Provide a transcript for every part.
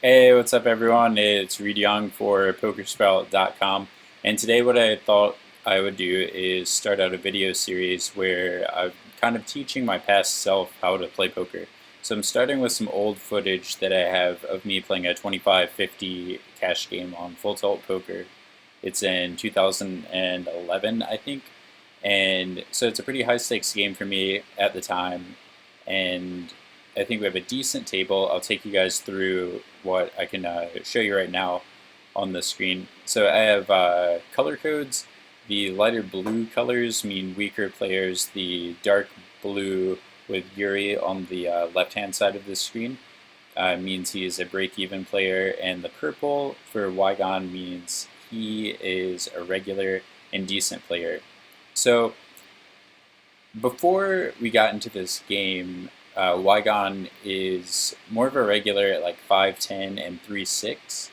Hey, what's up, everyone? It's Reed Young for PokerSprout.com, and today what I thought I would do is start out a video series where I'm kind of teaching my past self how to play poker. So I'm starting with some old footage that I have of me playing a 25-50 cash game on Full Tilt Poker. It's in 2011, I think, and so it's a pretty high stakes game for me at the time, and I think we have a decent table. I'll take you guys through what I can show you right now on the screen. So I have color codes. The lighter blue colors mean weaker players. The dark blue with Yuri on the left-hand side of the screen means he is a break-even player. And the purple for Wygon means he is a regular and decent player. So before we got into this game, Wygon is more of a regular at like 5'10 and 3'6.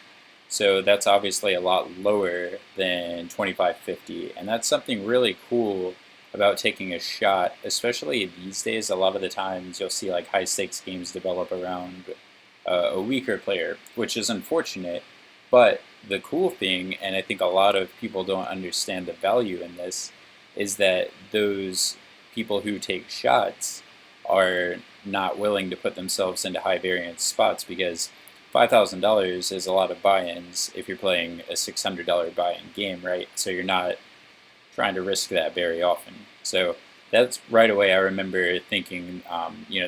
So that's obviously a lot lower than 25-50. And that's something really cool about taking a shot, especially these days. A lot of the times you'll see like high stakes games develop around a weaker player, which is unfortunate. But the cool thing, and I think a lot of people don't understand the value in this, is that those people who take shots are not willing to put themselves into high variance spots because $5,000 is a lot of buy-ins if you're playing a $600 buy-in game, right? So you're not trying to risk that very often. So that's right away I remember thinking,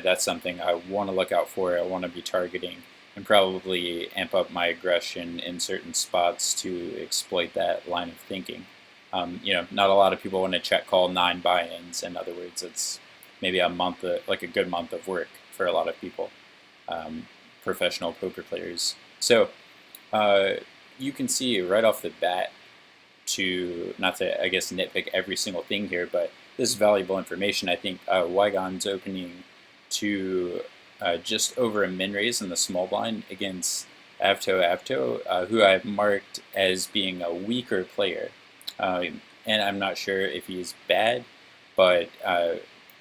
that's something I want to look out for. I want to be targeting and probably amp up my aggression in certain spots to exploit that line of thinking. Not a lot of people want to check call 9 buy-ins. In other words, it's maybe a month, like a good month of work for a lot of people, professional poker players. So you can see right off the bat, to not to I guess nitpick every single thing here, but this is valuable information. I think Wygon's opening to just over a min raise in the small blind against Avto, who I've marked as being a weaker player. And I'm not sure if he's bad, but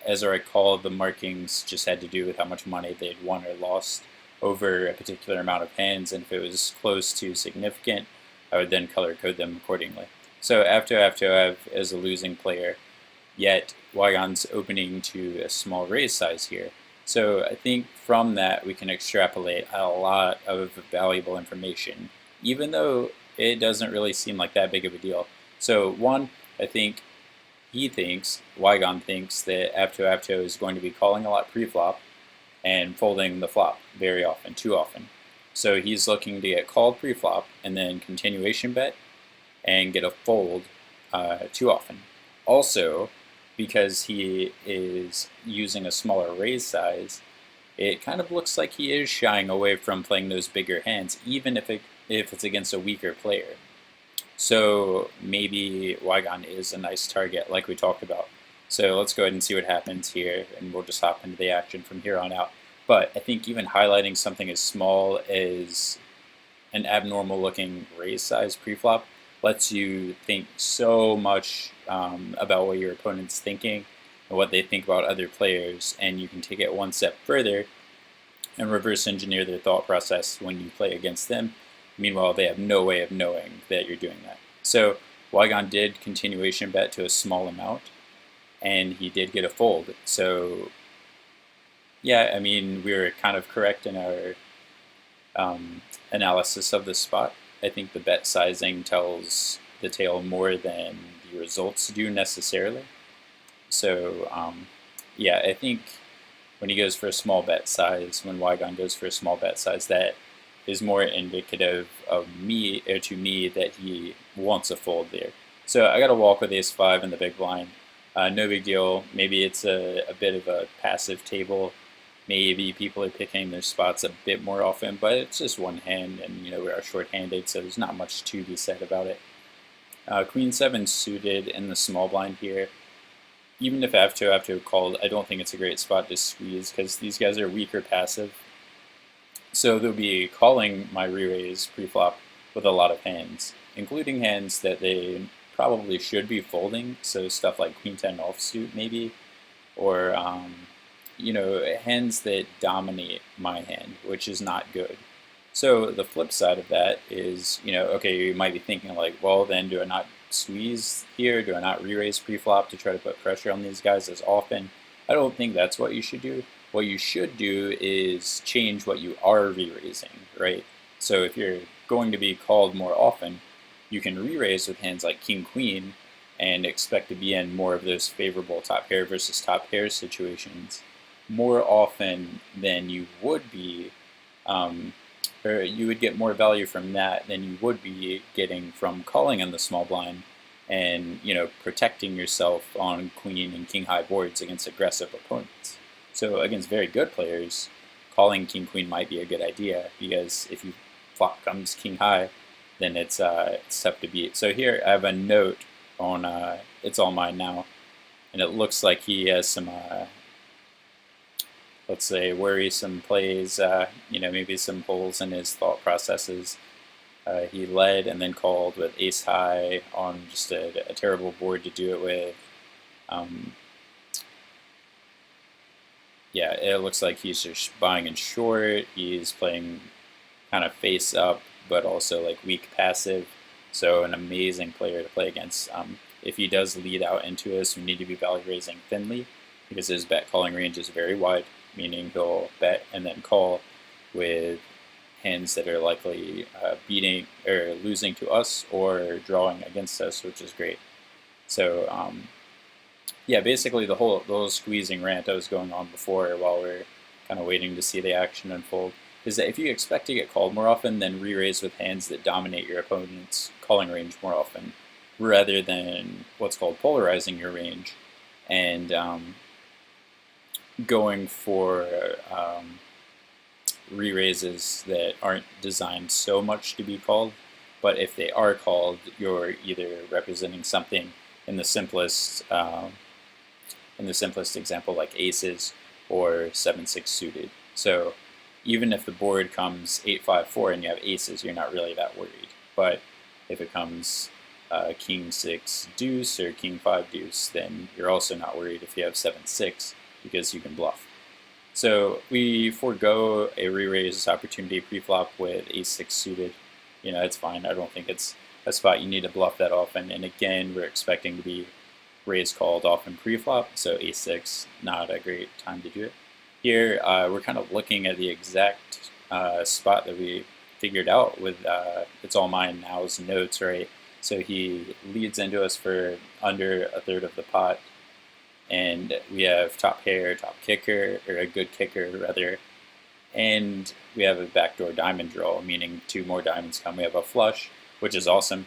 as I recall, the markings just had to do with how much money they'd won or lost over a particular amount of hands, and if it was close to significant, I would then color code them accordingly. So Avto is a losing player, yet Wygon's opening to a small raise size here. So I think from that we can extrapolate a lot of valuable information, even though it doesn't really seem like that big of a deal. So one, I think Wygon thinks that Avto is going to be calling a lot pre-flop and folding the flop very often, too often. So he's looking to get called pre-flop and then continuation bet and get a fold too often. Also, because he is using a smaller raise size, it kind of looks like he is shying away from playing those bigger hands, even if it's against a weaker player. So maybe Wygon is a nice target, like we talked about. So let's go ahead and see what happens here, and we'll just hop into the action from here on out. But I think even highlighting something as small as an abnormal looking raise size preflop lets you think so much about what your opponent's thinking and what they think about other players, and you can take it one step further and reverse engineer their thought process when you play against them. Meanwhile, they have no way of knowing that you're doing that. So Wygon did continuation bet to a small amount, and he did get a fold. So yeah, I mean, we were kind of correct in our analysis of the spot. I think the bet sizing tells the tale more than the results do necessarily. So yeah, I think when he goes for a small bet size, when Wygon goes for a small bet size, that is more indicative of me, or to me, that he wants a fold there. So I got to walk with ace-5 in the big blind. No big deal. Maybe it's a bit of a passive table. Maybe people are picking their spots a bit more often, but it's just one hand, and we are short-handed, so there's not much to be said about it. Queen 7 suited in the small blind here. Even if Avto called, I don't think it's a great spot to squeeze because these guys are weaker passive. So they'll be calling my re-raise pre-flop with a lot of hands, including hands that they probably should be folding, so stuff like Queen 10 offsuit maybe, or hands that dominate my hand, which is not good. So the flip side of that is, okay, you might be thinking like, well, then do I not squeeze here? Do I not re-raise pre-flop to try to put pressure on these guys as often? I don't think that's what you should do. What you should do is change what you are re-raising, right? So if you're going to be called more often, you can re-raise with hands like King Queen and expect to be in more of those favorable top pair versus top pair situations more often than you would be, or you would get more value from that than you would be getting from calling on the small blind and protecting yourself on queen and king high boards against aggressive opponents. So against very good players, calling king queen might be a good idea because if you flop comes king high, then it's tough to beat. So here I have a note on It's All Mine Now, and it looks like he has some let's say worrisome plays, maybe some holes in his thought processes. He led and then called with ace high on just a terrible board to do it with. Yeah, it looks like he's just buying in short. He's playing kind of face up, but also like weak passive. So an amazing player to play against. If he does lead out into us, we need to be value raising thinly because his bet calling range is very wide, meaning he'll bet and then call with hands that are likely beating or losing to us or drawing against us, which is great. So yeah, basically the whole squeezing rant I was going on before while we're kind of waiting to see the action unfold is that if you expect to get called more often, then re-raise with hands that dominate your opponent's calling range more often, rather than what's called polarizing your range and going for re-raises that aren't designed so much to be called, but if they are called, you're either representing something in the simplest example like aces or 7-6 suited. So even if the board comes 8-5-4 and you have aces, you're not really that worried. But if it comes king 6 deuce or king 5 deuce, then you're also not worried if you have 7-6 because you can bluff. So we forego a re-raise opportunity pre-flop with ace-6 suited. It's fine. I don't think it's a spot you need to bluff that often. And again, we're expecting to be raise called often pre-flop, so ace-6, not a great time to do it. Here, we're kind of looking at the exact spot that we figured out with It's All Mine Now's notes, right? So he leads into us for under a third of the pot, and we have top pair, top kicker, or a good kicker rather, and we have a backdoor diamond draw, meaning 2 more diamonds come. We have a flush, which is awesome.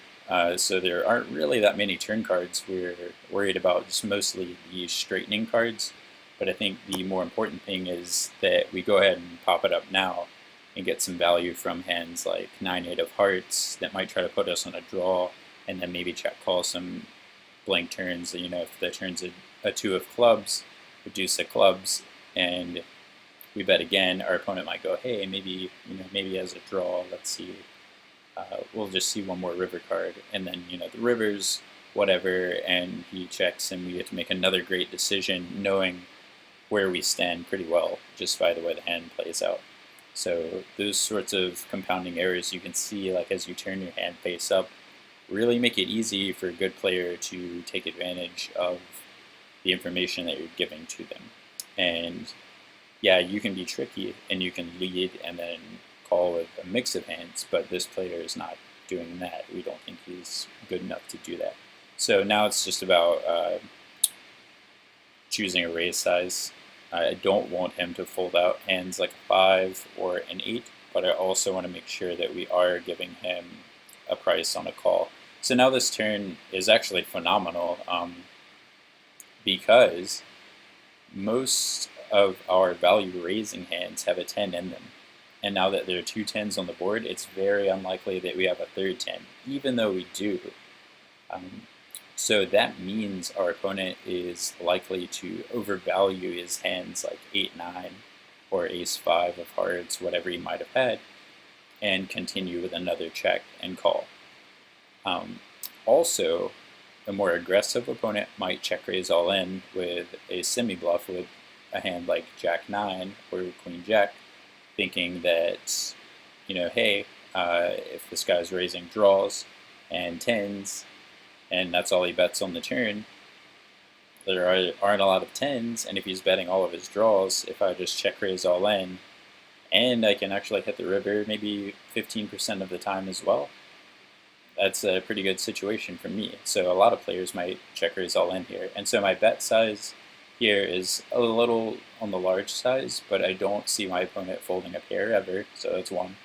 So there aren't really that many turn cards. We're worried about just mostly the straightening cards, but I think the more important thing is that we go ahead and pop it up now and get some value from hands like 9-8 of hearts that might try to put us on a draw, and then maybe check call some blank turns. If the turn's a 2 of clubs, a deuce of clubs, and we bet again, our opponent might go, hey, maybe as a draw, let's see. We'll just see one more river card, and then the river's whatever, and he checks, and we get to make another great decision, knowing where we stand pretty well just by the way the hand plays out. So those sorts of compounding errors you can see, like as you turn your hand face up, really make it easy for a good player to take advantage of the information that you're giving to them. And yeah, you can be tricky and you can lead and then call with a mix of hands, but this player is not doing that. We don't think he's good enough to do that. So now it's just about choosing a raise size. I don't want him to fold out hands like a 5 or an 8, but I also want to make sure that we are giving him a price on a call. So now this turn is actually phenomenal because most of our value raising hands have a 10 in them. And now that there are 2 10s on the board, it's very unlikely that we have a third 10, even though we do. So that means our opponent is likely to overvalue his hands like 8-9 or ace-5 of hearts, whatever he might have had, and continue with another check and call. Also, a more aggressive opponent might check raise all in with a semi-bluff with a hand like Jack-9 or Queen-Jack, thinking that hey, if this guy's raising draws and tens, and that's all he bets on the turn, there aren't a lot of tens, and if he's betting all of his draws, if I just check raise all in, and I can actually hit the river maybe 15% of the time as well, that's a pretty good situation for me. So a lot of players might check raise all in here. And so my bet size here is a little on the large size, but I don't see my opponent folding a pair ever, so that's one.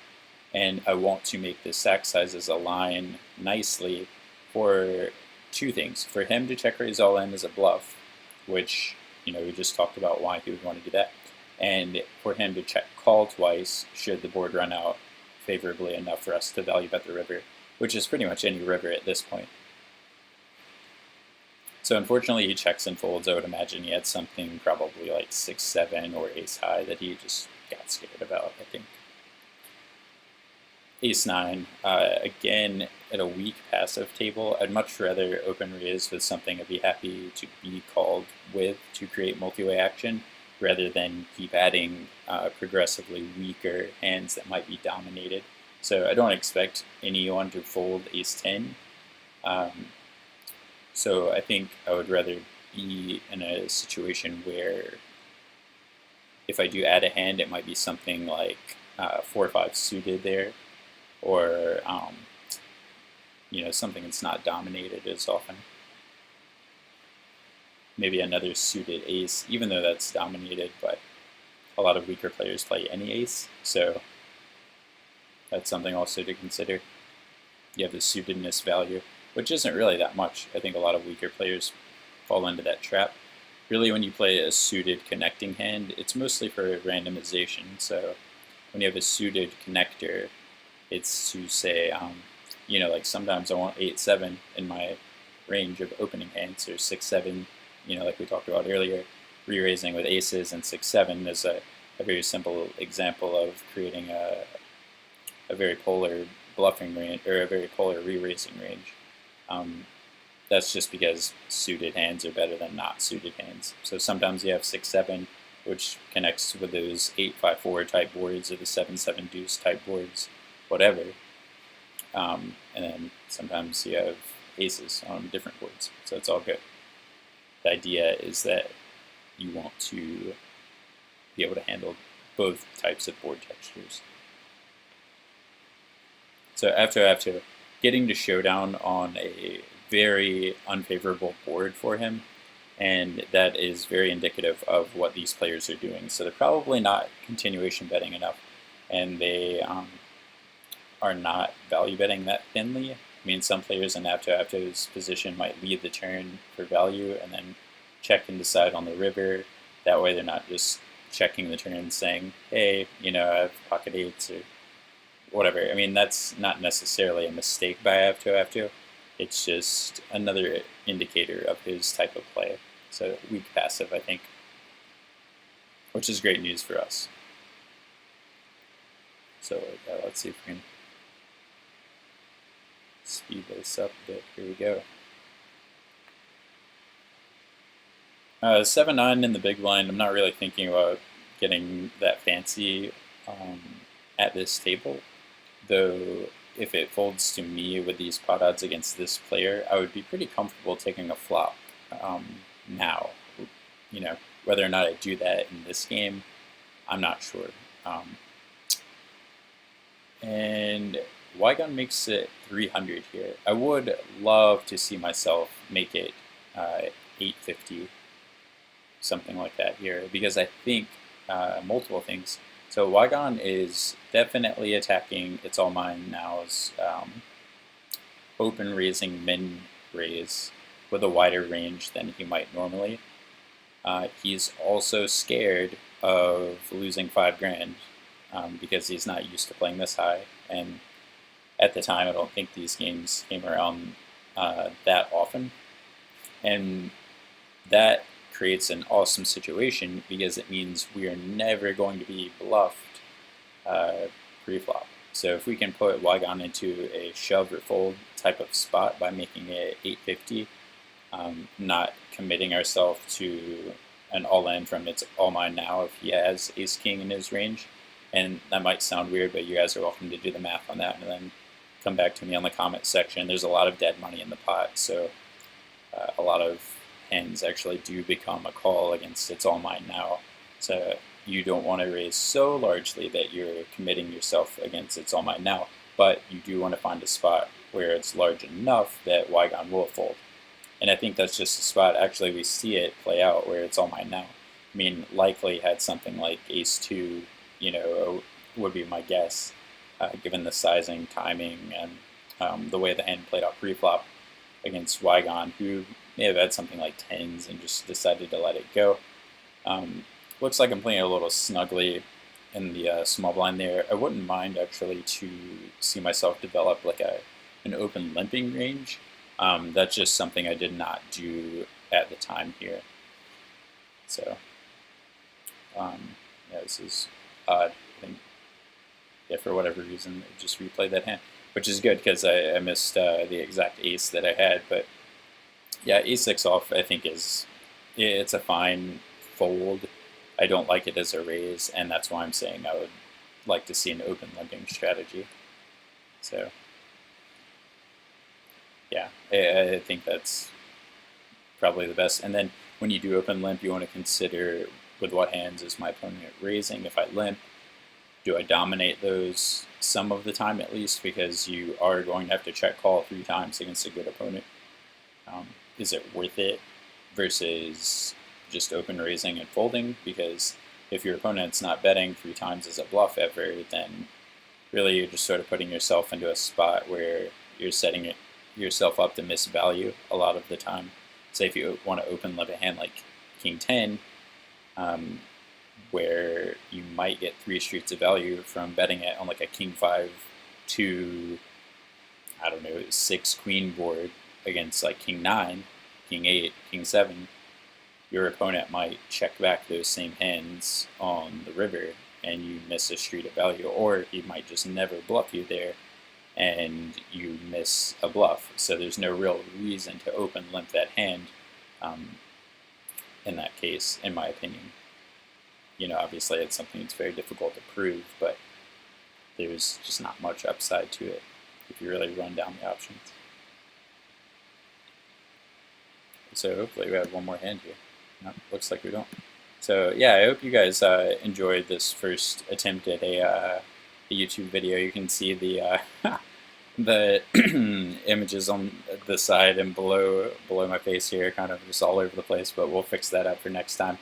And I want to make the stack sizes align nicely for two things. For him to check raise all in as a bluff, which, we just talked about why he would want to do that. And for him to check call twice should the board run out favorably enough for us to value bet the river, which is pretty much any river at this point. So unfortunately he checks and folds. I would imagine he had something probably like 6-7 or ace high that he just got scared about, I think. Ace-9, again, at a weak passive table, I'd much rather open raise with something I'd be happy to be called with to create multi-way action, rather than keep adding progressively weaker hands that might be dominated. So I don't expect anyone to fold ace-10. So I think I would rather be in a situation where if I do add a hand, it might be something like 4-5 suited there, or something that's not dominated as often. Maybe another suited ace, even though that's dominated, but a lot of weaker players play any ace, so that's something also to consider. You have the suitedness value, which isn't really that much. I think a lot of weaker players fall into that trap. Really, when you play a suited connecting hand, it's mostly for randomization. So when you have a suited connector, it's to say, like sometimes I want 8-7 in my range of opening hands, or 6-7, like we talked about earlier. Re-raising with aces and 6-7 is a very simple example of creating a very polar bluffing range, or a very polar re-raising range. That's just because suited hands are better than not suited hands. So sometimes you have 6-7, which connects with those 8-5-4 type boards, or the 7-7 deuce type boards, whatever. And then sometimes you have aces on different boards, so it's all good. The idea is that you want to be able to handle both types of board textures. So after getting to showdown on a very unfavorable board for him, and that is very indicative of what these players are doing. So they're probably not continuation betting enough, and they are not value betting that thinly. I mean, some players in Apto's position might lead the turn for value and then check and decide on the river. That way they're not just checking the turn and saying, hey, I have pocket eights or whatever. I mean, that's not necessarily a mistake by Apto. It's just another indicator of his type of play. So weak passive, I think, which is great news for us. So let's see if we can speed this up a bit. Here we go. 7-9 in the big blind. I'm not really thinking about getting that fancy at this table, though. If it folds to me with these pot odds against this player, I would be pretty comfortable taking a flop now. Whether or not I do that in this game, I'm not sure. And Wygon makes it 300 here. I would love to see myself make it 850, something like that here, because I think multiple things. So Wygon is definitely attacking It's All Mine Now's open raising min raise with a wider range than he might normally. He's also scared of losing $5,000 because he's not used to playing this high. And at the time, I don't think these games came around that often. And that creates an awesome situation because it means we are never going to be bluffed pre-flop. So if we can put Wygon into a shove or fold type of spot by making it 850, not committing ourselves to an all-in from It's All Mine Now if he has ace-king in his range, And that might sound weird, but you guys are welcome to do the math on that and then come back to me on the comment section. There's a lot of dead money in the pot, so a lot of hands actually do become a call against it's all mine now. So you don't want to raise so largely that you're committing yourself against it's all mine now, but you do want to find a spot where it's large enough that Wygon will fold. And I think that's just a spot, actually we see it play out where it's all mine now. I mean, likely had something like ace-2, would be my guess, given the sizing, timing, and the way the hand played out pre-flop against Wygon, who may have had something like tens and just decided to let it go. Looks like I'm playing a little snugly in the small blind there. I wouldn't mind actually to see myself develop like an open limping range. That's just something I did not do at the time here. So, yeah, this is odd. I think, yeah, for whatever reason, I just replayed that hand, which is good because I missed the exact ace that I had. But yeah, a6 off I think it's a fine fold. I don't like it as a raise, and that's why I'm saying I would like to see an open limping strategy. So yeah, I think that's probably the best. And then when you do open limp, you want to consider with what hands is my opponent raising. If I limp, do I dominate those some of the time at least, because you are going to have to check call 3 times against a good opponent. Is it worth it versus just open raising and folding? Because if your opponent's not betting 3 times as a bluff ever, then really you're just sort of putting yourself into a spot where you're setting yourself up to miss value a lot of the time. Say if you want to open limp a hand like King 10, where you might get 3 streets of value from betting it on like a King 5 to, I don't know, 6 queen board against like King 9, King 8, King 7, your opponent might check back those same hands on the river and you miss a street of value, or he might just never bluff you there and you miss a bluff. So there's no real reason to open limp that hand in that case, in my opinion. Obviously it's something that's very difficult to prove, but there's just not much upside to it if you really run down the options. So hopefully we have one more hand here. No, looks like we don't. So yeah, I hope you guys enjoyed this first attempt at a YouTube video. You can see the the images on the side and below my face here, kind of just all over the place, but we'll fix that up for next time.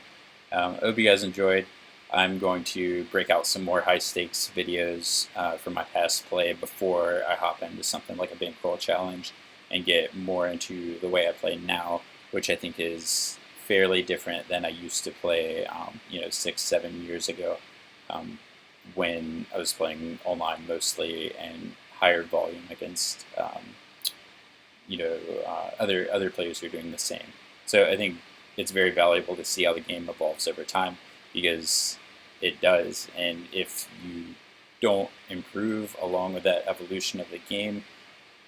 I hope you guys enjoyed. I'm going to break out some more high stakes videos from my past play before I hop into something like a bankroll challenge and get more into the way I play now, which I think is fairly different than I used to play 6-7 years ago, when I was playing online mostly and higher volume against other players who are doing the same. So I think it's very valuable to see how the game evolves over time, because it does. And if you don't improve along with that evolution of the game,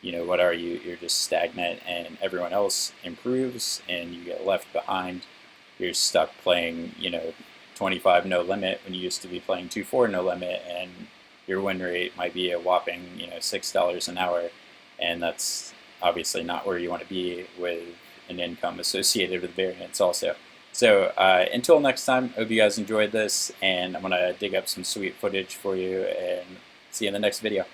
what are you? You're just stagnant, and everyone else improves and you get left behind. You're stuck playing 25 no limit when you used to be playing 2-4 no limit, and your win rate might be a whopping $6 an hour, and that's obviously not where you want to be with an income associated with variance also. So until next time, hope you guys enjoyed this, and I'm going to dig up some sweet footage for you and see you in the next video.